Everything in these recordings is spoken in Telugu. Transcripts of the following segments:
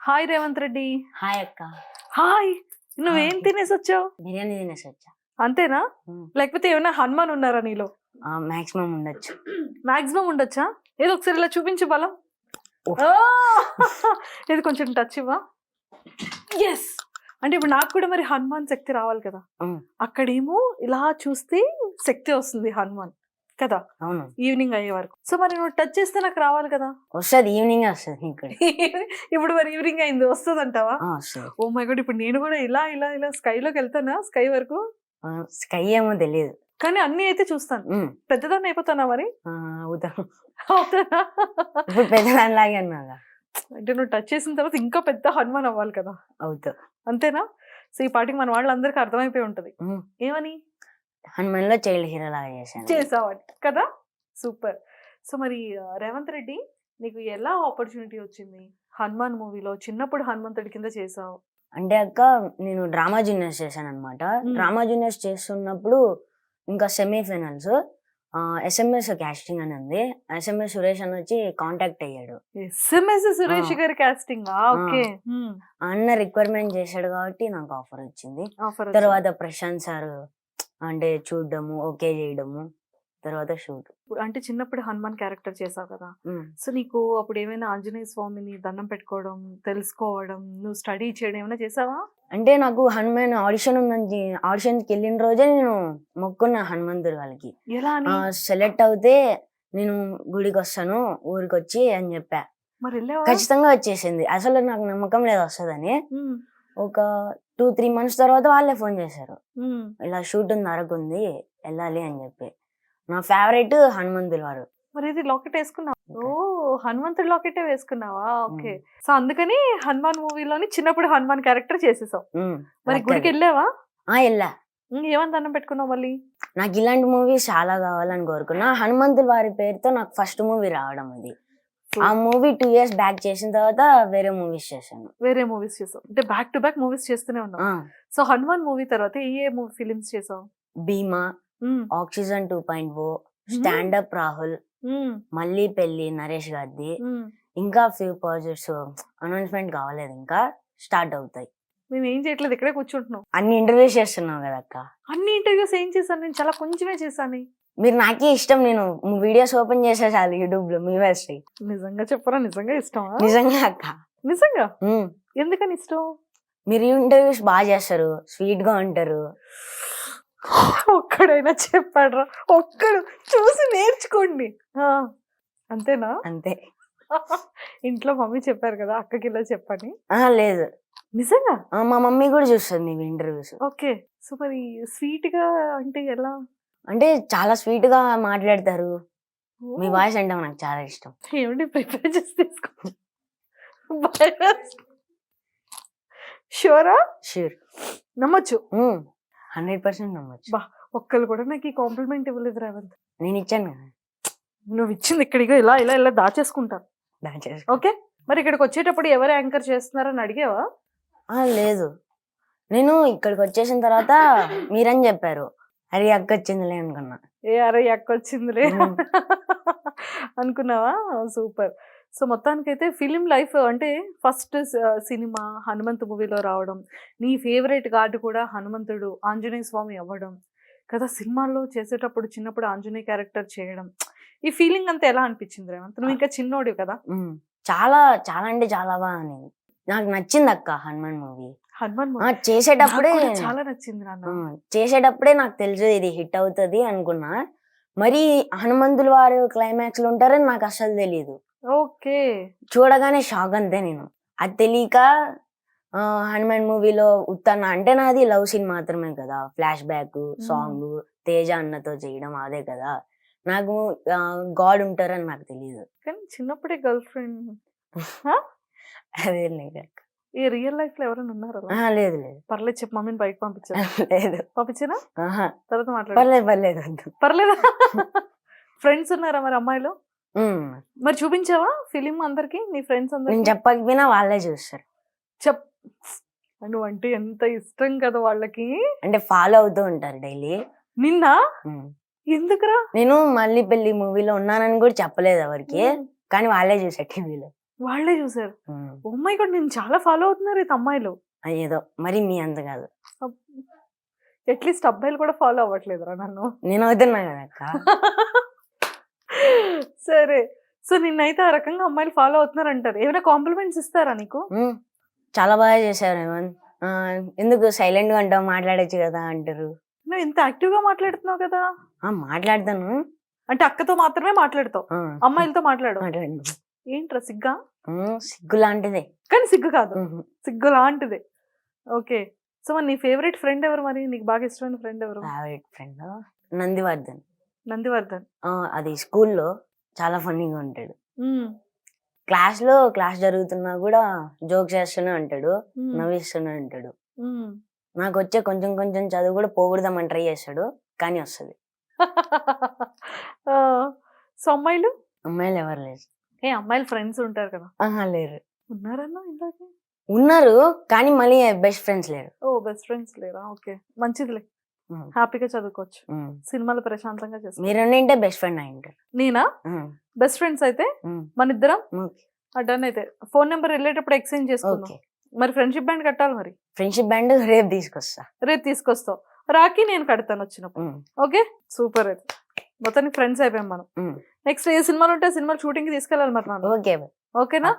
హాయ్ రేవంత్ రెడ్డి. హాయ్ అక్క. హాయ్. నువ్వేం హాయ్. తినేసి వచ్చావు? బిర్యానీ తినేసి వచ్చా. అంతేనా? లేకపోతే ఏమైనా హనుమాన్ ఉన్నారా నీలో? మాక్సిమం ఉండొచ్చు. మాక్సిమం ఉండొచ్చా? ఏదో ఒకసారి ఇలా చూపించు బలం. ఓహ్. ఇది కొంచెం టచ్ ఇవ్వా. ఎస్. అంటే ఇప్పుడు నాకు కూడా మరి హనుమాన్ శక్తి రావాలి కదా. అక్కడేమో ఇలా చూస్తే శక్తి వస్తుంది హనుమాన్ కదా అవును, ఈవినింగ్ అయ్యే వరకు. సో మరి నువ్వు టచ్ చేస్తే నాకు రావాలి కదా. వస్తుంది, ఈవినింగ్ వస్తుంది. ఇక్కడ ఇప్పుడు మరి ఈవినింగ్ అయింది, వస్తుంది అంటావా? వస్తుంది. ఓ మై గాడ్, ఇప్పుడు నేను కూడా ఇలా ఇలా ఇలా స్కైలోకి వెళ్తానా? స్కై వరకు స్కై ఏమో తెలియదు, కానీ అన్ని అయితే చూస్తాను. పెద్దదాన్ని అయిపోతానా మరి? అవుతాను. అవుతానా? ఇప్పుడు పెద్దదానిలాగే అన్నాగా. అంటే నువ్వు టచ్ చేసిన తర్వాత ఇంకా పెద్ద హనుమాన్ అవ్వాలి కదా. అవుతా. అంతేనా? సో ఈ పాటికి మన వాళ్ళందరికీ అర్థమైపోయి ఉంటది ఏమని హనుమాన్ లో చైల్డ్ హీరో లాగా చేసావని కదా. సూపర్. సో మరి రేవంత్ రెడ్డి, నీకు ఎలా ఆపర్చునిటీ వచ్చింది హనుమాన్ మూవీలో? చిన్నప్పుడు హనుమంతుడి కింద చేసావు అంటే అక్క, నేను డ్రామా జూనియర్స్ చేశాను అనమాట. డ్రామా జూనియర్స్ చేస్తున్నప్పుడు ఇంకా సెమీఫైనల్స్ SMS కాస్టింగ్ అని ఉంది. SMS సురేష్ అని వచ్చి కాంటాక్ట్ అయ్యాడు. SMS సురేష్ గారి కాస్టింగ్. ఓకే. అన్న రిక్వైర్మెంట్ చేశాడు కాబట్టి నాకు ఆఫర్ వచ్చింది. తర్వాత ప్రశాంత్ సార్ అంటే చూడడము, ఓకే చేయడము, తర్వాత షూట్. అంటే చిన్నప్పుడు హనుమాన్ క్యారెక్టర్ చేసావు కదా. సో నీకు అప్పుడు ఏమైనా ఆంజనేయ స్వామిని దండం పెట్టుకోవడం, తెలుసుకోవడం, నువ్వు స్టడీ చేయడం ఏమైనా చేసావా? అంటే నాకు హనుమాన్ ఆడిషన్ ఉందని, ఆడిషన్కి వెళ్ళిన రోజే నేను మొక్కున్నా హనుమంతుడు వాళ్ళకి. ఎలా సెలెక్ట్ అవుతే నేను గుడికి వస్తాను, ఊరికి వచ్చి అని చెప్పా. మరి ఖచ్చితంగా వచ్చేసింది. అసలు నాకు నమ్మకం లేదు వస్తుందని. ఒక 2-3 months తర్వాత వాళ్ళే ఫోన్ చేశారు, ఇలా షూట్ ఉంది, అరకు ఉంది, వెళ్ళాలి అని చెప్పి. నా ఫేవరెట్ హనుమంతులు వారు. మరి ఇది లాకెట్ వేసుకున్నావు? ఓ, హనుమంతుడు లాకెటే వేసుకున్నావా? ఓకే. సో అందుకని హనుమాన్ మూవీలోని చిన్నప్పుడు హనుమాన్ క్యారెక్టర్ చేసేసావు. మరి గుడికి వెళ్ళావా? వెళ్ళా. ఏమని దండం పెట్టుకున్నావు మళ్ళీ? నాకు ఇలాంటి మూవీస్ చాలా కావాలని కోరుకున్నా. హనుమంతుల వారి పేరుతో నాకు ఫస్ట్ మూవీ రావడం అది. ఆ మూవీ 2 years బ్యాక్ చేసిన తర్వాత వేరే మూవీస్ చేశాను. వేరే మూవీస్ చేసావు అంటే బ్యాక్ టు బ్యాక్ మూవీస్ చేస్తూనే ఉన్నావు. సో హనుమాన్ మూవీ తర్వాత ఏ మూవీ ఫిలిమ్స్ చేసావు? భీమా, ఆక్సిజన్ 2.0, స్టాండప్ రాహుల్, మళ్ళీ పెళ్లి నరేష్ గారిది, ఇంకా ఫ్యూ ప్రాజెక్ట్స్ అనౌన్స్మెంట్ కావలేదు, ఇంకా స్టార్ట్ అవుతాయి. మేము ఏం చేయట్లేదు, ఇక్కడే కూర్చుంటున్నాం. అన్ని ఇంటర్వ్యూస్ చేస్తున్నావు కదా అక్క. అన్ని ఇంటర్వ్యూస్ ఏం చేశాను? నేను చాలా కొంచెమే చేశాను. మీరు నాకే ఇష్టం, నేను వీడియోస్ ఓపెన్ చేసా చాలు యూట్యూబ్ లో. మీ వెస్ట్రీ నిజంగా చెప్పరా? నిజంగా ఇష్టమా? నిజంగా అక్క. నిజంగా? ఎందుకని ఇష్టం? మీరు ఇంటర్వ్యూస్ బాగా చేస్తారు, స్వీట్ గా ఉంటారు. ఒక్కడైనా చెప్పాడ్రా? ఒక్కడు చూసి నేర్చుకోండి. అంతేనా? అంతే. ఇంట్లో మమ్మీ చెప్పారు కదా అక్కకి ఇలా చెప్పని? లేదు, నిజంగా మా మమ్మీ కూడా చూస్తుంది మీకు ఇంటర్వ్యూస్. ఓకే. సో మరి స్వీట్ గా అంటే ఎలా? అంటే చాలా స్వీట్ గా మాట్లాడతారు. మీ వాయిస్ అంటే నాకు చాలా ఇష్టం. ఏమంటే ప్రిపేర్ చేసి తీసుకో. షూరా? షూర్. నమ్మొచ్చు? 100% నమ్మొచ్చు. బా, ఒక్కళ్ళు కూడా నాకు ఈ కాంప్లిమెంట్ ఇవ్వలేదు రేవంత్. నేను ఇచ్చాను కదా. నువ్వు ఇచ్చింది ఇక్కడిగా ఇలా ఇలా ఇలా దాచేసుకుంటాను. ఓకే. మరి ఇక్కడికి వచ్చేటప్పుడు ఎవరు యాంకర్ చేస్తున్నారని అడిగావా? లేదు, నేను ఇక్కడికి వచ్చేసిన తర్వాత మీరని చెప్పారు. అరే అక్క వచ్చిందిలే అనుకున్నా. అరే అక్క వచ్చిందిలే అనుకున్నావా? సూపర్. సో మొత్తానికైతే ఫిలిం లైఫ్ అంటే ఫస్ట్ సినిమా హనుమంతు మూవీలో రావడం, నీ ఫేవరెట్ గాడ్ కూడా హనుమంతుడు ఆంజనేయ స్వామి అవ్వడం కదా. సినిమాల్లో చేసేటప్పుడు చిన్నప్పుడు ఆంజనేయ క్యారెక్టర్ చేయడం, ఈ ఫీలింగ్ అంతా ఎలా అనిపించింది రేవంత్? నువ్వు ఇంకా చిన్నోడివి కదా. చాలా చాలా అంటే చాలా బాగా నాకు నచ్చింది అక్క హనుమాన్ మూవీ. హనుమాన్ చేసేటప్పుడే చాలా నచ్చింది నాన్న. చేసేటప్పుడే నాకు తెలుసు ఇది హిట్ అవుతుంది అనుకున్నా. మరి హనుమంతుల వారు క్లైమాక్స్ లో ఉంటారని నాకు అసలు తెలియదు. ఓకే. చూడగానే షాక్ అంతే. నేను అది తెలియక హనుమాన్ మూవీలో ఉత్తన్న అంటే నాది లవ్ సీన్ మాత్రమే కదా, ఫ్లాష్ బ్యాక్ సాంగ్ తేజ అన్నతో చేయడం అదే కదా. నాకు గాడ్ ఉంటారని నాకు తెలియదు. కానీ చిన్నప్పుడే గర్ల్ ఫ్రెండ్ అదే లేదు. ఈ రియల్ లైఫ్ లో ఎవరైనా ఉన్నారా? లేదు లేదు. పర్లేదు చెప్పు, మమ్మీని బయటకు పంపించా. లేదు. పంపించానా? తర్వాత మాట్లాడు. పర్లేదు పర్లేదు వద్దు. పర్లేదా? ఫ్రెండ్స్ ఉన్నారా మరి అమ్మాయిలు? మరి చూపించావా ఫిలిం అందరికి? నీ ఫ్రెండ్స్ అందరికి నేను చెప్పకపోయినా వాళ్ళే చూస్తారు. నువ్వు అంటే ఎంత ఇష్టం కదా వాళ్ళకి. అంటే ఫాలో అవుతూ ఉంటారు డైలీ. నిన్న ఎందుకురా? నేను మళ్ళీ పెళ్లి మూవీలో ఉన్నానని కూడా చెప్పలేదు ఎవరికి, కానీ వాళ్ళే చూసారు టీవీలో. వాళ్ళే చూసారు. Oh my god! నేను చాలా ఫాలో అవుతున్నారు అయితే అమ్మాయిలు. ఏదో మరి మీ అంత కాదు, అట్లీస్ట్ అబ్బాయిలు కూడా ఫాలో అవ్వట్లేదురా నన్ను. నేను అవుతున్నా కదా అక్క. సరే. సో నిన్నైతే ఆ రకంగా అమ్మాయిలు ఫాలో అవుతున్నారు అంటారు. ఏమైనా కాంప్లిమెంట్స్ ఇస్తారా నీకు? చాలా బాగా చేశారు హేమంత్. ఎందుకు సైలెంట్ గా అంటావు, మాట్లాడొచ్చు కదా అంటారు. నువ్వు ఇంత యాక్టివ్ గా మాట్లాడుతున్నావు కదా. మాట్లాడతాను. అంటే అక్కతో మాత్రమే మాట్లాడతావు, అమ్మాయిలతో మాట్లాడు. ఏంట్రా సిగ్గా? సిగ్గు లాంటిదే, కానీ సిగ్గు కాదు, సిగ్గు లాంటిదే. ఓకే. సో మరి నీ ఫేవరెట్ ఫ్రెండ్ ఎవరు మరి? నీకు బాగా ఇష్టమైన ఫ్రెండ్ ఎవరు? Favourite friend Nandivardhan. నందివర్ధన్. అది స్కూల్లో చాలా ఫన్నీగా ఉంటాడు. క్లాస్ జరుగుతున్నా కూడా జోక్స్ చేస్తూనే ఉంటాడు, నవ్విస్తూనే ఉంటాడు. నాకు వచ్చే కొంచెం కొంచెం చదువు కూడా పోగొడదామని ట్రై చేస్తాడు, కానీ వస్తుంది. సో అమ్మాయిలు? అమ్మాయిలు ఎవరు లేరు. అమ్మాయిలు ఫ్రెండ్స్ ఉంటారు కదా. లేరు. ఉన్నారన్నా ఇందాక? ఉన్నారు కానీ మళ్ళీ బెస్ట్ ఫ్రెండ్స్ లేరు. ఓ బెస్ట్ ఫ్రెండ్స్ లేరా? ఓకే, మంచిదిలే. హ్యాపీగా చదువుకోవచ్చు, సినిమాలు ప్రశాంతంగా చేసుకో. మీరు బెస్ట్ ఫ్రెండ్ అయింటారు. నేనా బెస్ట్ ఫ్రెండ్స్ అయితే? మన ఇద్దరం డన్. అయితే ఫోన్ నెంబర్ వెళ్ళేటప్పుడు ఎక్స్చేంజ్ చేసుకుందాం. మరి ఫ్రెండ్షిప్ బ్యాండ్ కట్టాలి. మరి ఫ్రెండ్షిప్ బ్యాండ్ రేపు తీసుకొస్తా. రేపు తీసుకొస్తావు, రాఖీ నేను కడతాను వచ్చినప్పుడు. Okay super. అయితే మొత్తానికి ఫ్రెండ్స్ అయిపోయాం మనం. నెక్స్ట్ ఏ సినిమాలు ఉంటే సినిమా షూటింగ్ కి తీసుకెళ్ళాలి మరి నాన్న. ఓకేనా?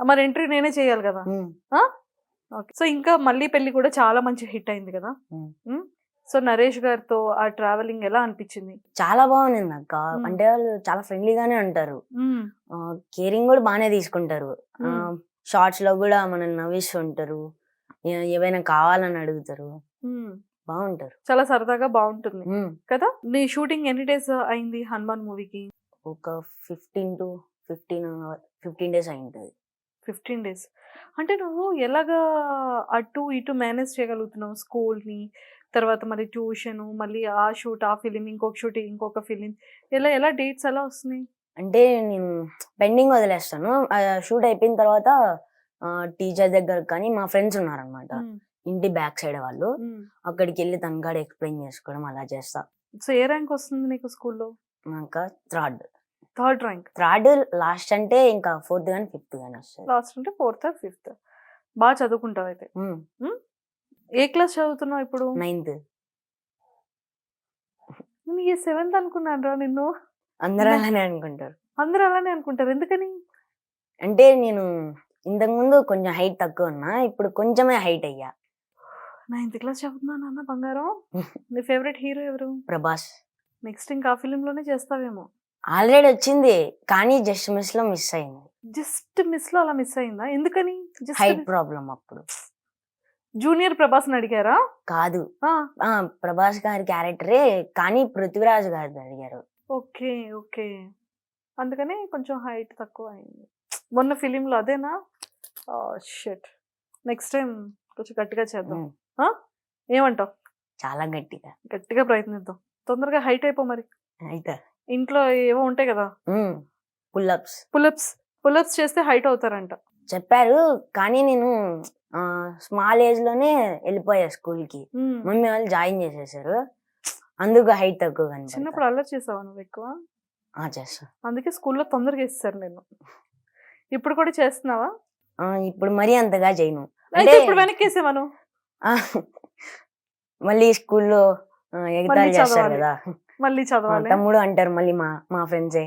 మరి ఎంట్రీ నేనే చేయాలి కదా. ఓకే. సో ఇంకా మళ్ళీ పెళ్లి కూడా చాలా మంచి హిట్ అయింది కదా. సో నరేష్ గారితో ఆ ట్రావెలింగ్ ఎలా అనిపించింది? చాలా బాగుంది అక్క. అంటే వాళ్ళు చాలా ఫ్రెండ్లీగానే ఉంటారు, కేరింగ్ కూడా బాగానే తీసుకుంటారు. షార్ట్స్ లో కూడా మనల్ని నవ్విస్తుంటారు, ఏవైనా కావాలని అడుగుతారు, బాగుంటారు. చాలా సరదాగా బాగుంటుంది కదా. నీ షూటింగ్ ఎన్ని డేస్ అయింది హనుమాన్ మూవీకి? ఒక 15 days అయింటది. 15 days అంటే నువ్వు ఎలాగా అటు ఇటు మేనేజ్ చేయగలుగుతున్నావు? స్కూల్ ని, తర్వాత మరి ట్యూషన్, మళ్ళీ ఆ షూట్, ఆ ఫిలిం, ఇంకొక షూట్, ఇంకొక ఫిలిం, ఎలా డేట్స్ ఎలా వస్తున్నాయి? అంటే నేను పెండింగ్ వదిలేస్తాను. షూట్ అయిపోయిన తర్వాత టీచర్ దగ్గర కానీ మా ఫ్రెండ్స్ ఉన్నారనమాట, ఇంటి బ్యాక్ సైడ్ వాళ్ళు, అక్కడికి వెళ్ళి తనకాడ ఎక్స్ప్లెయిన్ చేసుకోవడం అలా చేస్తా. సో ఏ ర్యాంక్ వస్తుంది నీకు స్కూల్లో? నాకు థర్డ్ ర్యాంక్. లాస్ట్ అంటే ఇంకా 4th కానీ 5th కానీ వస్తుంది. లాస్ట్ అంటే 4th or 5th. బాగా చదువుకుంటావు అయితే. ఏ క్లాస్ చదువుతున్నావు ఇప్పుడు? 9th. నేను 7th అనుకున్నాను రా నిన్ను. అందరూ అలానే అనుకుంటారు. అందరూ అలానే అనుకుంటారు, ఎందుకని? అంటే నేను ఇంతకు ముందు కొంచెం హైట్ తక్కువ ఉన్నా, ఇప్పుడు కొంచెమే హైట్ అయ్యా. 9th క్లాస్ చదువుతున్నాను అన్న బంగారం. నీ ఫేవరెట్ హీరో ఎవరు? ప్రభాస్. నెక్స్ట్ ఇంకా ఫిలిం లోనే చేస్తావేమో. ఆల్రెడీ వచ్చింది కానీ జస్ట్ మిస్ లో మిస్ అయింది. జస్ట్ మిస్ లో అలా మిస్ అయిందా? ఎందుకని? Height problem. అప్పుడు జూనియర్ ప్రభాస్ అడిగారా? కాదు, ప్రభాస్ గారి క్యారెక్టరే కానీ పృథ్వీరాజ్ గారిది అడిగారు. ఓకే ఓకే, అందుకని కొంచెం హైట్ తక్కువ అయింది మొన్న ఫిలిం లో. అదేనా? షిట్, నెక్స్ట్ టైం కొంచెం గట్టిగా చేద్దాం. ఏమంటావు? చాలా గట్టిగా ప్రయత్నిద్దాం. తొందరగా హైట్ అయిపో మరి. అయితే ఇంట్లో ఏవో ఉంటాయి కదా, పుల్అప్స్ చేస్తే హైట్ అవుతారంట చెప్పారు. కానీ నేను స్మాల్ ఏజ్ లోనే వెళ్ళిపోయా స్కూల్ కి. మమ్మీ వాళ్ళు జాయిన్ చేసేసారు, అందుకు హైట్ తక్కువ. చిన్నప్పుడు అల్లరి చేసావా నువ్వు ఎక్కువ? చేస్తా, అందుకే స్కూల్లో తొందరగా వేసేసారు నేను. ఇప్పుడు కూడా చేస్తున్నావా? ఇప్పుడు మరీ అంతగా చేయను. అంటే ఇప్పుడు వెనక్కి వేసేవాను. మళ్ళీ స్కూల్లో ఎగతాళి చేస్తారు కదా, మళ్ళీ చదవాలి. తమ్ముడు అంటారు మళ్ళీ మా ఫ్రెండ్సే.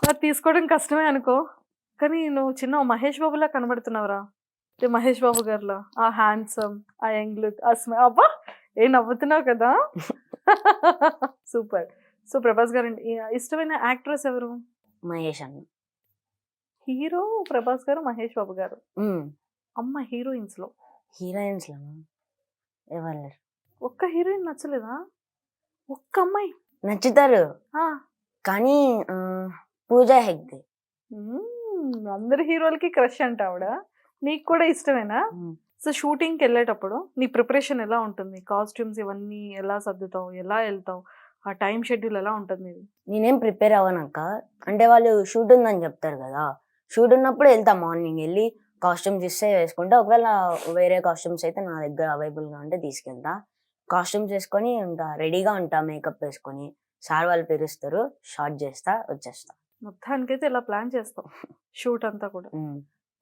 అది తీసుకోవడం కష్టమే అనుకో, కానీ నువ్వు చిన్న మహేష్ బాబులా కనబడుతున్నావురా. మహేష్ బాబు గారిలా ఆ హ్యాండ్సమ్, ఆ యంగ్ లుక్, ఆ స్మైల్. అబ్బా ఏ నవ్వుతున్నావు కదా. సూపర్. సో ప్రభాస్ గారు ఇష్టమైన యాక్ట్రెస్ ఎవరు? మహేష్ అన్న. హీరో ప్రభాస్ గారు, మహేష్ బాబు గారు. అమ్మ హీరోయిన్స్ లో ఎవరు? ఒక్క హీరోయిన్ నచ్చలేదా? ఒక్క అమ్మాయి నచ్చుతారు కానీ పూజా హెగ్డే. అందరు హీరోలకి క్రష్ అంట ఆవిడ. నీకు కూడా ఇష్టమేనా? సో షూటింగ్కి వెళ్ళేటప్పుడు నీ ప్రిపరేషన్ ఎలా ఉంటుంది? కాస్ట్యూమ్స్ ఇవన్నీ ఎలా సర్దుతావు, ఎలా వెళ్తావు, ఆ టైం షెడ్యూల్ ఎలా ఉంటుంది? నేనేం ప్రిపేర్ అవ్వనక్క. అంటే వాళ్ళు షూట్ ఉందని చెప్తారు కదా, షూట్ ఉన్నప్పుడు వెళ్తా. మార్నింగ్ వెళ్ళి కాస్ట్యూమ్స్ ఇస్తే వేసుకుంటా, ఒకవేళ వేరే కాస్ట్యూమ్స్ అయితే నా దగ్గర అవైలబుల్గా ఉంటే తీసుకెళ్తా. కాస్ట్యూమ్స్ వేసుకొని ఉంటా, రెడీగా ఉంటా, మేకప్ వేసుకొని. సార్ వాళ్ళు పిలుస్తారు, షార్ట్ చేస్తా, వచ్చేస్తా. మొత్తానికైతే ఇలా ప్లాన్ చేస్తాం షూట్ అంతా కూడా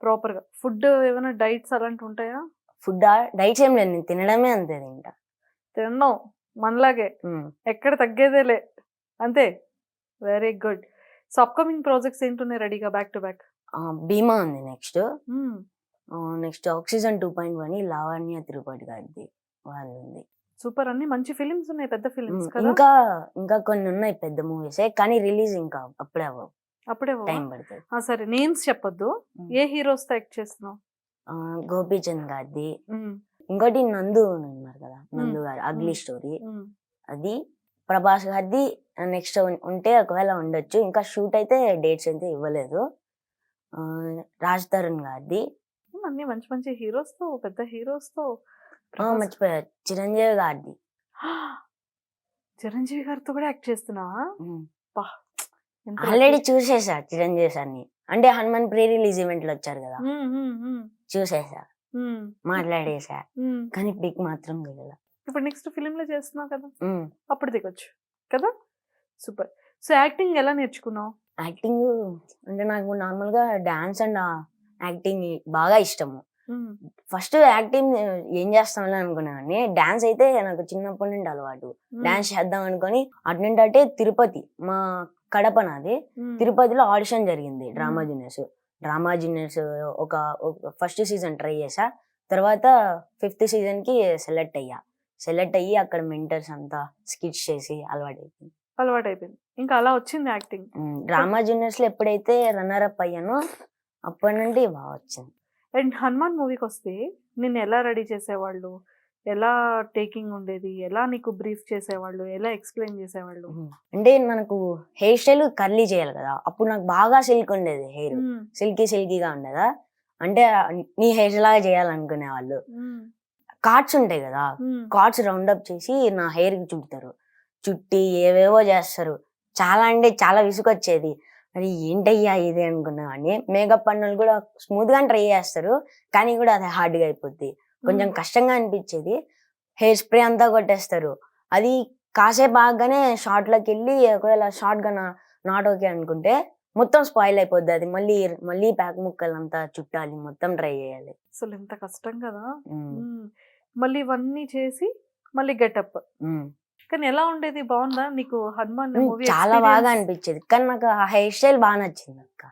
ప్రాపర్ గా. ఫుడ్ ఏమైనా డైట్స్ అలాంటివి ఉంటాయా? ఫుడ్ డైట్స్ ఏం లేదు, నేను తినడమే అంతే తింటా. తిన్నాం మనలాగే, ఎక్కడ తగ్గేదేలే, అంతే. Very good. So upcoming projects ఏంటున్నాయి రెడీగా బ్యాక్ టు బ్యాక్? భీమా ఉంది నెక్స్ట్ ఆక్సిజన్ 2.1 లావణ్య తిరుపతి గారిది వాళ్ళు ఉంది. సూపర్, అన్ని మంచి ఫిలిమ్స్ ఉన్నాయి, పెద్ద ఫిలిమ్స్ కదా. ఇంకా ఇంకా కొన్ని ఉన్నాయి పెద్ద మూవీస్, కానీ రిలీజ్ ఇంకా అప్పుడే అవ్వవు, అప్పుడే టైం పడుతుంది. సరే నేమ్స్ చెప్పొద్దు, ఏ హీరోస్ తో యాక్ట్ చేస్తున్నావు? గోపీచంద్ గారిది, ఇంకోటి నందు ఉన్నారు కదా, నందు గారు అగ్లీ స్టోరీ అది, ప్రభాస్ గారిది నెక్స్ట్ ఉంటే ఒకవేళ ఉండొచ్చు, ఇంకా షూట్ అయితే డేట్స్ అయితే ఇవ్వలేదు. రాజ్ తరుణ్ గారిది, అన్ని మంచి మంచి హీరోస్ తో, పెద్ద హీరోస్ తో. మర్చిపోయా, చిరంజీవి గారిది. చిరంజీవి గారితో కూడా యాక్ట్ చేస్తున్నావా? ఆల్రెడీ చూసేసా చిరంజీవి సార్ని, అంటే హనుమాన్ ప్రీ రిలీజ్ ఈవెంట్ లో వచ్చారు కదా, చూసేసా, మాట్లాడేసా, కానీ పిక్ మాత్రం దిగల. ఇప్పుడు నెక్స్ట్ ఫిలిం లో చేస్తున్నావు కదా, అప్పుడు దిగొచ్చు కదా. సూపర్. సో యాక్టింగ్ ఎలా నేర్చుకున్నావు? యాక్టింగ్ అంటే నాకు నార్మల్ గా డాన్స్ అండ్ యాక్టింగ్ బాగా ఇష్టము. ఫస్ట్ యాక్టింగ్ ఏం చేస్తామని అనుకున్నాను, డాన్స్ అయితే నాకు చిన్నప్పటి నుండి అలవాటు. డాన్స్ చేద్దాం అనుకుని అటు తిరుపతి, మా కడప నాది, తిరుపతిలో ఆడిషన్ జరిగింది డ్రామా జూనియర్స్ ఒక ఫస్ట్ సీజన్ ట్రై చేసా, తర్వాత 5th సీజన్ కి సెలెక్ట్ అయ్యి అక్కడ మెంటర్స్ అంతా స్కిట్స్ చేసి అలవాటైపోయింది, ఇంకా అలా వచ్చింది యాక్టింగ్. డ్రామా జూనియర్స్ లో ఎప్పుడైతే రన్నర్ అప్ అయ్యానో అప్పటి నుండి బాగా వచ్చింది. అండ్ హనుమాన్ మూవీకి వస్తే నిన్ను ఎలా రెడీ చేసేవాళ్ళు, ఎలా టేకింగ్ ఉండేది, ఎలా నీకు బ్రీఫ్ చేసేవాళ్ళు, ఎలా ఎక్స్ప్లెయిన్ చేసేవాళ్ళు? అంటే మనకు హెయిర్ స్టైల్ కర్లీ చేయాలి కదా, అప్పుడు నాకు బాగా సిల్క్ ఉండేది, హెయిర్ సిల్కీగా ఉండేదా, అంటే నీ హెయిర్ లాగా చేయాలనుకునే వాళ్ళు. కార్డ్స్ ఉంటాయి కదా, కార్డ్స్ రౌండ్ అప్ చేసి నా హెయిర్ కి చుట్టి ఏవేవో చేస్తారు, చాలా అంటే చాలా విసుకొచ్చేది. అది ఏంటయ్యా ఇది అనుకున్నామని. మేకప్ పన్నులు కూడా స్మూత్ గా ట్రై చేస్తారు, కానీ కూడా అది హార్డ్ గా అయిపోద్ది, కొంచెం కష్టంగా అనిపించేది. హెయిర్ స్ప్రే అంతా కొట్టేస్తారు, అది కాసేపు ఆగానే షార్ట్ లోకి వెళ్ళి ఒకవేళ షార్ట్ గా నాట్ ఓకే అనుకుంటే మొత్తం స్పాయిల్ అయిపోద్ది, అది మళ్ళీ ప్యాక్ ముక్కలు అంతా చుట్టాలి, మొత్తం ట్రై చేయాలి. అసలు ఎంత కష్టం కదా. మళ్ళీ ఇవన్నీ చేసి మళ్ళీ గెటప్. కానీ ఎలా ఉండేది, బాగుందా నీకు హనుమాన్ మూవీ? చాలా బాగా అనిపించేది, కానీ నాకు ఆ హెయిర్ స్టైల్ బాగా నచ్చింది అక్క,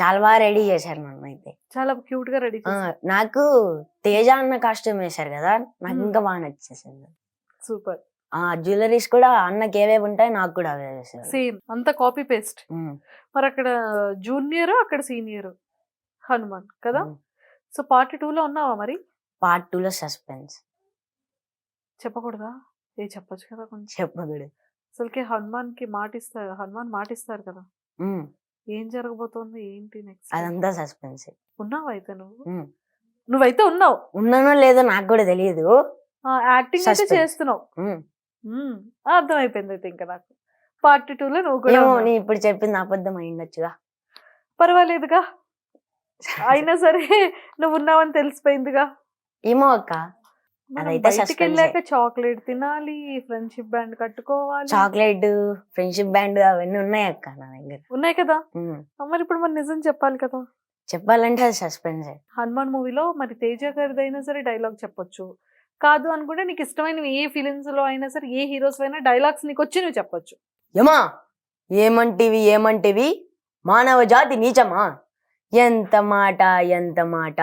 చాలా బాగా రెడీ చేశారు నన్ను అయితే, చాలా క్యూట్ గా రెడీ చేశారు. నాకు తేజ అన్న కాస్ట్యూమ్ వేశారు కదా, నాకు ఇంకా బాగా నచ్చేసింది. సూపర్. జ్యువెలరీస్ కూడా అన్నకి ఏవేవి ఉంటాయి నాకు కూడా అవే వేశారు, సేమ్ అంతా కాపీ పేస్ట్. మరి అక్కడ జూనియర్, అక్కడ సీనియర్ హనుమాన్ కదా. సో పార్ట్ 2 లో ఉన్నావా మరి? పార్ట్ 2 లో సస్పెన్స్ చెప్పకూడదా? చెప్పొచ్చు కదా కొంచెం. చెప్పకూడదు అసలుకి హనుమాన్ మాటిస్తారు కదా, ఏం జరగబోతోంది ఏంటి నెక్స్ట్? అదంతా సస్పెన్స్. ఉన్నావా అయితే నువ్వైతే ఉన్నానో లేదో నాకు కూడా తెలియదు, యాక్టింగ్ అయితే చేస్తున్నావు. అర్థమైపోయింది అయితే ఇంకా నాకు. పార్ట్ 2 లో నువ్వు కూడా ఇప్పుడు చెప్పింది అబద్ధం అయిండొచ్చుగా, పర్వాలేదుగా, అయినా సరే నువ్వు ఉన్నావని తెలిసిపోయిందిగా. ఏమో అక్క, బయటికి వెళ్ళాక చాక్లెట్ తినాలి, ఫ్రెండ్షిప్ బ్యాండ్ కట్టుకోవాలి. చాక్లెట్, ఫ్రెండ్షిప్ బ్యాండ్ అవన్నీ ఉన్నాయి అక్క నా దగ్గర. ఉన్నాయి కదా, మరి ఇప్పుడు మరి నిజం చెప్పాలి కదా. చెప్పాలంటే అది సస్పెన్స్. హనుమాన్ మూవీలో మరి తేజ గారిదైనా సరే డైలాగ్ చెప్పొచ్చు, కాదు అనుకుంటే నీకు ఇష్టమైన ఏ ఫిలిమ్స్ లో అయినా సరే ఏ హీరోస్ అయినా డైలాగ్స్ నీకు వచ్చి నువ్వు చెప్పొచ్చు. ఏమంటివి మానవ జాతి నీచమా, ఎంత మాట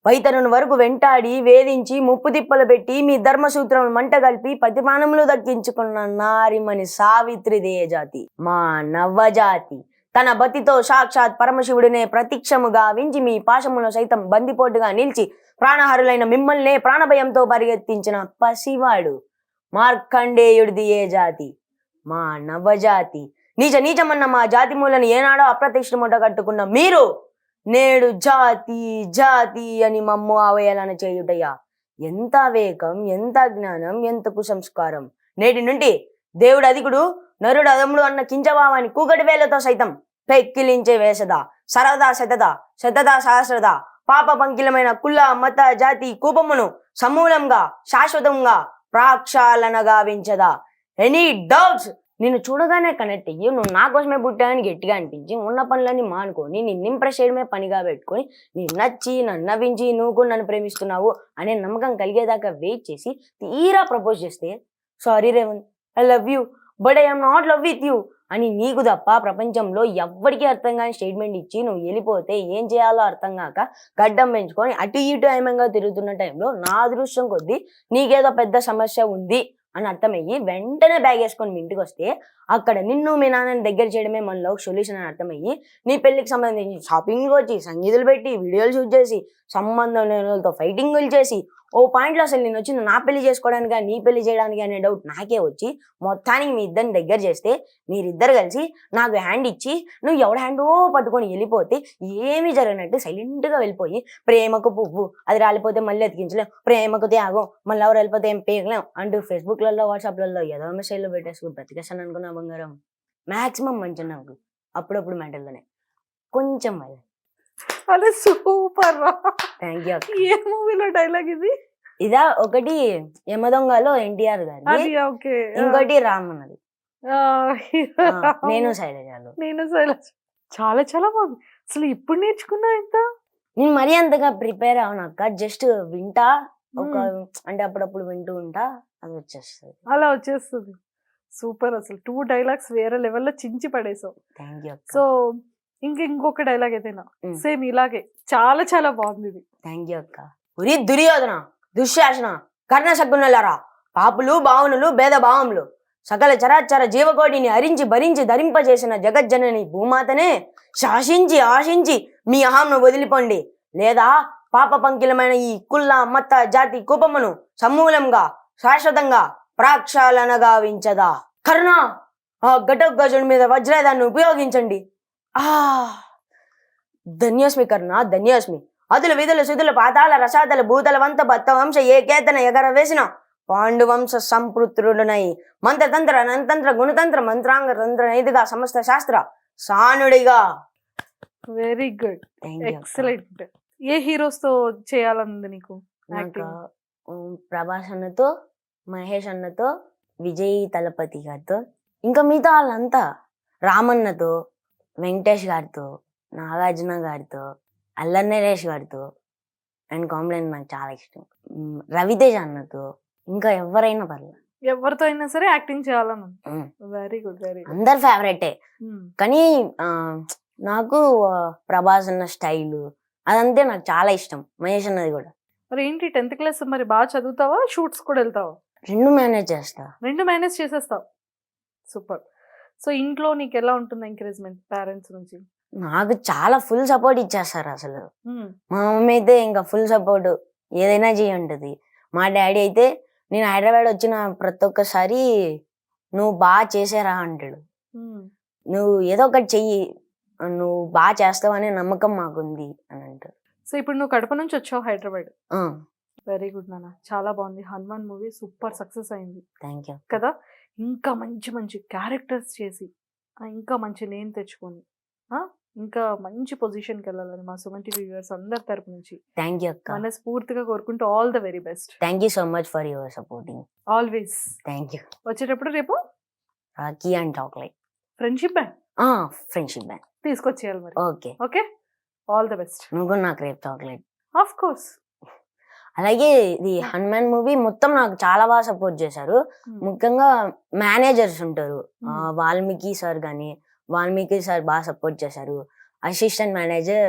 వైతరుని వరకు వెంటాడి వేధించి ముప్పు తిప్పలు పెట్టి మీ ధర్మసూత్రం మంట కలిపి ప్రతిమానములు దక్కించుకున్న నారిమణి సావిత్రిదేయ జాతి మా నవ్వజాతి, తన బతితో సాక్షాత్ పరమశివుడినే ప్రత్యక్షముగా వించి మీ పాశములో సైతం బందిపోటుగా నిలిచి ప్రాణహరులైన మిమ్మల్నే ప్రాణభయంతో పరిగెత్తించిన పసివాడు మార్కండేయుడిది ఏ జాతి మా నవజాతి. నీచమన్న మా జాతి మూలను ఏనాడో అప్రతిష్ఠముట కట్టుకున్న మీరు నేడు జాతి అని మమ్ము అవయాలన చేయుటయ్యా. ఎంత వేగం, ఎంత జ్ఞానం, ఎంత కుసంస్కారం. నేటి నుండి దేవుడు అధికుడు, నరుడు అదముడు అన్న కించభావాన్ని కూకటి వేలతో సైతం పెక్కిలించే వేసదా సరదా శతదా సహస్రదా పాప పంకిలమైన కుల మత జాతి కూపమును సమూలంగా శాశ్వతంగా ప్రాక్షాళనగా వించదా. ఎనీ డౌట్స్ నిన్ను చూడగానే కనెక్ట్ అయ్యి నువ్వు నా కోసమే పుట్టావని గట్టిగా అనిపించి ఉన్న పనులన్నీ మానుకొని నిన్ను ఇంప్రెస్ చేయడమే పనిగా పెట్టుకొని నీకు నచ్చి నన్ను నవ్వించి నువ్వు కూడా నన్ను ప్రేమిస్తున్నావు అనే నమ్మకం కలిగేదాకా వెయిట్ చేసి తీరా ప్రపోజ్ చేస్తే sorry Revanth, I love you but I am not love with you అని నీకు తప్ప ప్రపంచంలో ఎవ్వరికీ అర్థం కాని స్టేట్మెంట్ ఇచ్చి నువ్వు వెళ్ళిపోతే ఏం చేయాలో అర్థం కాక గడ్డం పెంచుకొని అటు ఇటు ఏమంగా తిరుగుతున్న టైంలో నా అదృష్టం కొద్దీ నీకేదో పెద్ద సమస్య ఉంది అని అర్థమయ్యి వెంటనే బ్యాగ్ వేసుకొని మీ ఇంటికి వస్తే అక్కడ నిన్ను మీ నాన్నని దగ్గర చేయడమే మనలో సొల్యూషన్ అని అర్థమయ్యి నీ పెళ్లికి సంబంధించి షాపింగ్ వచ్చి సంగీతులు పెట్టి వీడియోలు షూట్ చేసి సంబంధం లేని వాళ్ళతో ఫైటింగులు చేసి ఓ పాయింట్లో అసలు నేను వచ్చింది నా పెళ్లి చేసుకోవడానికి నీ పెళ్లి చేయడానికి అనే డౌట్ నాకే వచ్చి మొత్తానికి మీ ఇద్దరిని దగ్గర చేస్తే మీరిద్దరు కలిసి నాకు హ్యాండ్ ఇచ్చి నువ్వు ఎవడ హ్యాండో పట్టుకొని వెళ్ళిపోతే ఏమీ జరగనట్టు సైలెంట్గా వెళ్ళిపోయి ప్రేమకు పువ్వు అది రాలిపోతే మళ్ళీ ఎతికించలేం, ప్రేమకు త్యాగం మళ్ళీ ఎవరు వెళ్ళిపోతే ఏం పేగలేం అంటూ ఫేస్బుక్లలో వాట్సాప్లలో ఏదో మెసేజ్లో పెట్టేసుకుని బ్రతికేస్తాను అనుకున్నా బంగారం. మ్యాక్సిమం మంచి నాకు అప్పుడప్పుడు మెంటల్లోనే కొంచెం అది. అరే సూపర్ రా. Thank you. ఏ మూవీలో డైలాగ్ ఇది? ఇదా ఒకటి యమదొంగలో ఎన్టీఆర్ గారి, అది ఓకే. ఇంకోటి రామ్ అన్నది, నేను శైలజాలు. నేను శైలజ. చాలా చాలా బాగుంది. అసలు ఇప్పుడు నేర్చుకున్నా ఎంత? నేను మరీ అంతగా ప్రిపేర్ అవనక్క, జస్ట్ వింటా ఒక అంటే అప్పుడప్పుడు వింటూ ఉంటా, అది వచ్చేస్తుంది. అలా వచ్చేస్తుంది. సూపర్. అసలు 2 డైలాగ్స్ వేరే లెవెల్లో చించి పడేసావు. Thank you. సో ఇంకొక డైలాగ్ ఏదైనా సేమ్ ఇలాగే చాలా చాలా బాగుంది ఇది. థ్యాంక్ యూ అక్క. ఉరి దుర్యోధన దుశ్శాసన కర్ణ శకునులారా, పాపులు బావునులు భేద భావములు సకల చరాచర జీవకోటిని హరించి భరించి ధరింపజేసిన జగజ్జనని భూమాతనే శాసించి ఆశించి మీ అహంను వదిలిపోండి, లేదా పాప పంకిలమైన ఈ కుల్ల మత్త జాతి కూపమును సమూలంగా శాశ్వతంగా ప్రాక్షాళనగా వించదా. కర్ణ ఆ ఘటోత్కచుడి మీద వజ్రాయుధాన్ని ఉపయోగించండి. ధన్యోస్మి కర్ణ ధన్యోస్మి. అదుల విధుల సుధుల పాతాల రసాతల భూతల వంత భక్త వంశ ఏకేతన ఎగర వేసిన పాండువంశ సంపృత్రుడునై మంత్రతంత్ర నంతంత్ర గుణతంత్ర మంత్రాంగ తంత్ర నైతిగా సమస్త శాస్త్ర సానుడిగా. Very good, excellent. ఏ హీరోస్ తో చేయాలనుంది నీకు? ప్రభాస్ అన్నతో, మహేష్ అన్నతో, విజయ్ తలపతి గారితో, ఇంకా మిగతా వాళ్ళంతా రామన్నతో, వెంకటేష్ గారితో, నాగార్జున గారితో, అల్లరి నరేష్ గారితో అండ్ కాంప్లైంట్ నాకు చాలా ఇష్టం. రవితేజ అన్నతో, ఇంకా ఎవరైనా పర్లేదు, ఎవరితో అయినా సరే యాక్టింగ్ చేయాలను. Very good, very good. అందరు ఫేవరెటే, కానీ నాకు ప్రభాస్ అన్న స్టైల్ అదంతే నాకు చాలా ఇష్టం. మహేష్ అన్నది కూడా. మరి ఏంటి 10th క్లాస్ మరి బాగా చదువుతావా, షూట్స్ కూడా వెళ్తావా? రెండు మేనేజ్ చేస్తా. రెండు మేనేజ్ చేసేస్తావు. సూపర్. సో ఇంట్లో నీకు ఎలా ఉంటుంది ఎంకరేజ్మెంట్ పేరెంట్స్ నుంచి? నాకు చాలా ఫుల్ సపోర్ట్ ఇచ్చేస్తారు అసలు. మా మమ్మీ అయితే ఇంకా ఫుల్ సపోర్ట్, ఏదైనా చేయంటది. మా డాడీ అయితే నేను హైదరాబాద్ వచ్చిన ప్రతి ఒక్కసారి నువ్వు బాగా చేసేరా అంటాడు. నువ్వు ఏదో ఒకటి చెయ్యి, నువ్వు బాగా చేస్తావు అనే నమ్మకం మాకుంది అని అంటాడు. సో ఇప్పుడు నువ్వు కడప నుంచి వచ్చావు హైదరాబాద్. వెరీ గుడ్ నాన్న, చాలా బాగుంది. హనుమాన్ మూవీ సూపర్ సక్సెస్ అయింది. థ్యాంక్ యూ కదా. ఇంకా మంచి మంచి క్యారెక్టర్స్ చేసి ఇంకా మంచి నేమ్ తెచ్చుకొని ఇంకా మంచి పొజిషన్కి వెళ్ళాలని మా సుమన్ టీవీ వ్యూవర్స్ అందరి తరపు నుంచి థ్యాంక్ యూ అక్క, మనస్ఫూర్తిగా కోరుకుంటూ all the very best. Thank you so much for your supporting always. Thank you. వచ్చేటప్పుడు రేపు rakhi and chocolate friendship band, friendship band తీసుకొచ్చేయాలి మరి. Okay okay, all the best. నువ్వు నాకు రేపు చాక్లెట్. Of course. అలాగే ఇది హనుమాన్ మూవీ మొత్తం నాకు చాలా బాగా సపోర్ట్ చేశారు. ముఖ్యంగా మేనేజర్స్ ఉంటారు, వాల్మీకి సార్ కానీ, వాల్మీకి సార్ బాగా సపోర్ట్ చేశారు. అసిస్టెంట్ మేనేజర్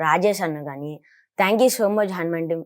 రాజేష్ అన్న కానీ, thank you so much Hanuman team.